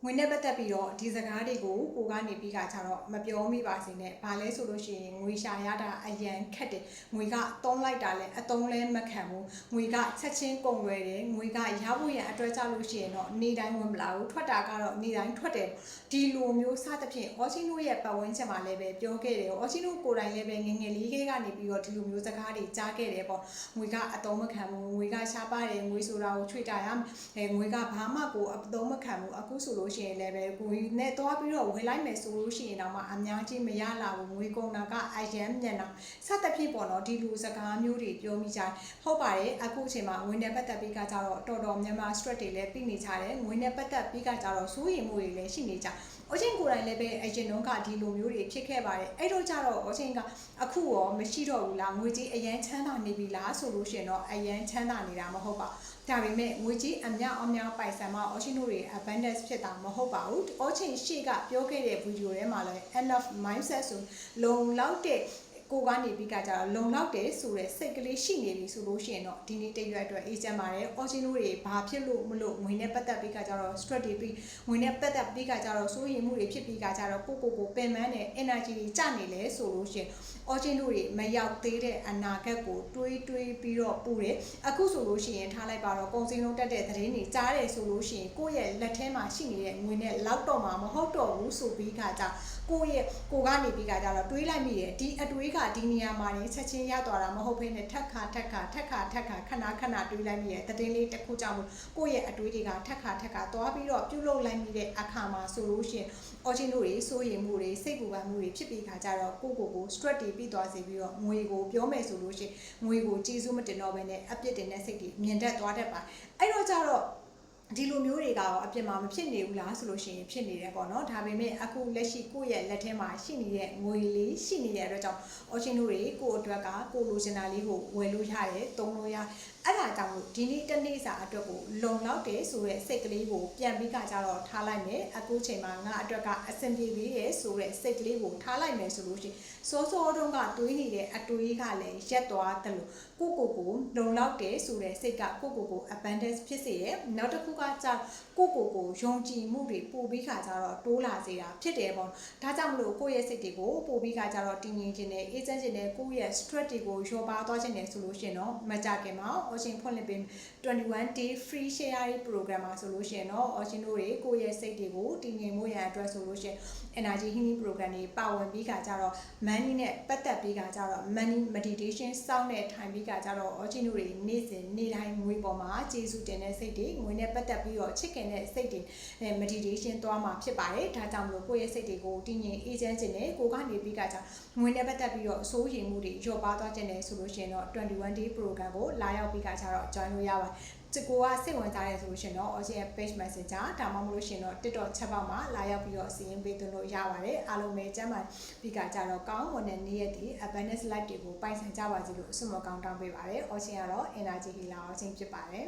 ငွေနဲ့ပတ်သက်ပြီးတော့ဒီစကားတွေကိုကိုကနေပြီးကကြတော့မပြောမိပါစေနဲ့ဘာလဲဆိုလို့ရှိရင်ငွေရှာရတာအရန်ခက်တယ်ငွေကသုံးလိုက်တာလဲအသုံးလဲမခံဘူးငွေကချက်ချင်းကုန်လွယ်တယ်ငွေကရဖို့ရန်အတွက်ကြလို့ရှိရင်တော့နေတိုင်းဝင်မလာဘူးထွက်တာကတော့နေတိုင်းထွက်တယ်ဒီလိုမျိုးစသဖြင့်အော်ချင်းတို့ရဲ့ပတ်ဝန်းကျင်မှာလည်းပဲပြောခဲ့တယ်အော်ချင်းတို့ကိုယ်တိုင်လည်းပဲငငယ်လေးလေးကနေပြီးတော့ဒီလိုမျိုးစကားတွေကြားခဲ့တယ်ပေါ့ငွေကအသုံးမခံဘူးငွေကရှားပါတယ်ငွေဆိုတာကိုချွေတာရငွေကဘာမှကိုအသုံးမခံဘူးအခုဆိုလို့ရှိရင်လည်းပဲငွေနဲ့သွားပြီးတော့ဝယ်လိုက်မယ်ဆိုလို့ရှိရင်တော့မှအများကြီးမရလာဘူးငွေကုန်တာကအရန်မြန်တာစသဖြင့်ပေါ့နော်ဒီလိုစကားမျိုးတွေပြောမိကြဟုတ်ပါတယ်အခုအချိန်မှာငွေနဲ့ပတ်သက်ပြီးကကြတော့တော်တော်များများ stress တွေလည်းပြီးနေကြတယ်ငွေနဲ့ပတ်သက်ပြီးကကြတော့စိုးရိမ်မှုတွေလည်းရှိနေကြအချင်းကိုယ်တိုင်လည်းပဲအရင်တုန်းကဒီလိုမျိုးတွေဖြစ်ခဲ့ပါတယ်အဲ့တော့ကြတော့အချင်းကအခုရောမရှိတော့ဘူးလားငွေကြီးအရန်ချမ်းသာနေပြီလားဆိုလို့ရှိရင်တော့အရန်ချမ်းသာနေတာမဟုတ်ပါဒါပေမဲ့ငွေကြီးအများအများပိုင်ဆိုင်မှာအော်ချင်းတို့တွေ abundance ဖြစ်တာမဟုတ်ပါဘူးအော်ချင်းရှေ့ကပြောခဲ့တဲ့ဗီဒီယိုထဲမှာလည်း enough mindset ဆိုလုံလောက်တဲ့ကိုကနေပြီးကကြတော့လုံလောက်တယ်ဆိုတဲ့စိတ်ကလေးရှိနေပြီဆိုလို့ရှိရင်တော့ဒီနေ့တရွက်အတွက်အေးချမ်းပါတယ်အော်ချင်းတို့တွေဘာဖြစ်လို့မလို့ငွေနဲ့ပတ်သက်ပြီးကကြတော့ stress တွေပြီးငွေနဲ့ပတ်သက်ပြီးကကြတော့စိုးရိမ်မှုတွေဖြစ်ပြီးကကြတော့ကိုပင်ပန်းတဲ့ energy တွေကျနေလဲဆိုလို့ရှိရင်အော်ချင်းတို့တွေမရောက်သေးတဲ့အနာဂတ်ကိုတွေးပြီးတော့ပူတယ်အခုဆိုလို့ရှိရင်ထားလိုက်ပါတော့ကုန်စည်နှုန်းတက်တဲ့သတင်းတွေကြားတယ်ဆိုလို့ရှိရင်ကိုယ့်ရဲ့လက်ထဲမှာရှိနေတဲ့ငွေနဲ့လောက်တော့မှာမဟုတ်တော့ဘူးဆိုပြီးခါကြကိုကနေပြီးကကြတော့တွေးလိုက်မိတယ်ဒီအတွေးကဒီနေရာမှာနေချက်ချင်းရသွားတာမဟုတ်ဘဲနဲ့ထက်ခါခဏတွေးလိုက်မိတယ်သတင်းလေးတစ်ခုကြောင့်ကိုယ့်ရဲ့အတွေးတွေကထက်ခါသွားပြီးတော့ပြုလုပ်လိုက်မိတဲ့အခါမှာဆိုလို့ရှိရင်အော်ချင်းတို့တွေစိုးရိမ်မှုတွေစိတ်ပူပန်မှုတွေဖြစ်ပြီးခါကြတော့ကို stress တွေပြီးသွားစေပြီးတော့ငွေကိုပြောမယ်ဆိုလို့ရှိရင်ငွေကိုကျေးဇူးမတင်တော့ဘဲနဲ့အပြစ်တင်တဲ့စိတ်တွေမြင်တတ်သွားတတ်ပါအဲ့တော့ကြတော့ဒီလိုမျိုးတွေကတော့အပြစ်မှာမဖြစ်နေဘူးလားဆိုလို့ရှိရင်ဖြစ်နေတယ်ပေါ့နော်ဒါပေမဲ့အခုလက်ရှိကိုယ့်ရဲ့လက်ထဲမှာရှိနေတဲ့ငွေလေးရှိနေတဲ့အတွက်ကြောင့်အော်ချင်းတို့တွေကိုယ့်အတွက်ကကိုလိုချင်တာလေးကိုဝယ်လို့ရတယ်သုံးလို့ရအဲ့ဒါကြောင့်လို့ဒီနေ့တနေ့စာအတွက်ကိုလုံလောက်တယ်ဆိုတဲ့စိတ်ကလေးကိုပြန်ပြီးကကြတော့ထားလိုက်မယ်အခုချိန်မှာငါအတွက်ကအဆင်ပြေသေးတယ်ဆိုတဲ့စိတ်ကလေးကိုထားလိုက်မယ်ဆိုလို့ရှိရင်စောတုန်းကတွေးနေတဲ့အတွေးကလည်းရက်သွားတယ်လို့ကိုလုံလောက်တယ်ဆိုတဲ့စိတ်ကကို abundance ဖြစ်စေရဲ့နောက်တစ်ခုကကြကိုယုံကြည်မှုတွေပို့ပြီးခါကြတော့တိုးလာစေတာဖြစ်တယ်ပေါ့ဒါကြောင့်မလို့ကိုယ့်ရဲ့စိတ်တွေကိုပို့ပြီးခါကြတော့တည်ငြိမ်ခြင်းနဲ့အေးချမ်းခြင်းနဲ့ကိုယ့်ရဲ့ stress တွေကိုလျော့ပါသွားခြင်းနဲ့ဆိုလို့ရှိရင်တော့မကြခင်မှာအော်ရှင်ဖွင့်လှစ်ပေး21 day free share program မှာဆိုလို့ရှိရင်တော့အော်ရှင်တို့တွေကိုယ့်ရဲ့စိတ်တွေကိုတည်ငြိမ်မှုရန်အတွက်ဆိုလို့ရှိရင် energy healing program တွေပါဝင်ပြီးခါကြတော့ money နဲ့ပတ်သက်ပြီးခါကြတော့ money meditation စောင့်တဲ့ထိုင်ပြီးခါကြတော့အော်ရှင်တို့တွေနေ့စဉ်နေ့တိုင်းငွေပေါ်မှာကျေးဇူးတင်တဲ့စိတ်တွေငွေနဲ့ပတ်သက်ပြီးတော့ချစ်ခင်တဲ့စိတ်တွေ meditation သွားမှာဖြစ်ပါတယ်ဒါကြောင့်မလို့ကိုယ့်ရဲ့စိတ်တွေကိုတည်ငြိမ်အေးချမ်းခြင်းနဲ့ကိုကနေပြီးခါကြငွေနဲ့ပတ်သက်ပြီးတော့အစိုးရိမ်မှုတွေလျော့ပါသွားခြင်းနဲ့ဆိုလို့ရှိရင်တော့21 day program ကိုလာရောက်ပြီးခါကြတော့ join လို့ရပါတယ်ကိုကစိတ်ဝင်စားရဲဆိုလို့ရှိရင်တော့ Ocean page messenger ဒါမှမဟုတ်လို့ရှိရင်တော့ TikTok chat box မှာလာရောက်ပြီးတော့စီရင်ပေးသွင်းလို့ရပါတယ်အားလုံးပဲကျမ်းမာပြီးကကြတော့ကောင်းမွန်တဲ့နေ့ရက်ဒီ abundance life တွေကိုပိုင်ဆိုင်ကြပါစေလို့ဆုမကောင်းတောင်းပေးပါတယ် Ocean ကတော့ energy healer Ocean ဖြစ်ပါတယ်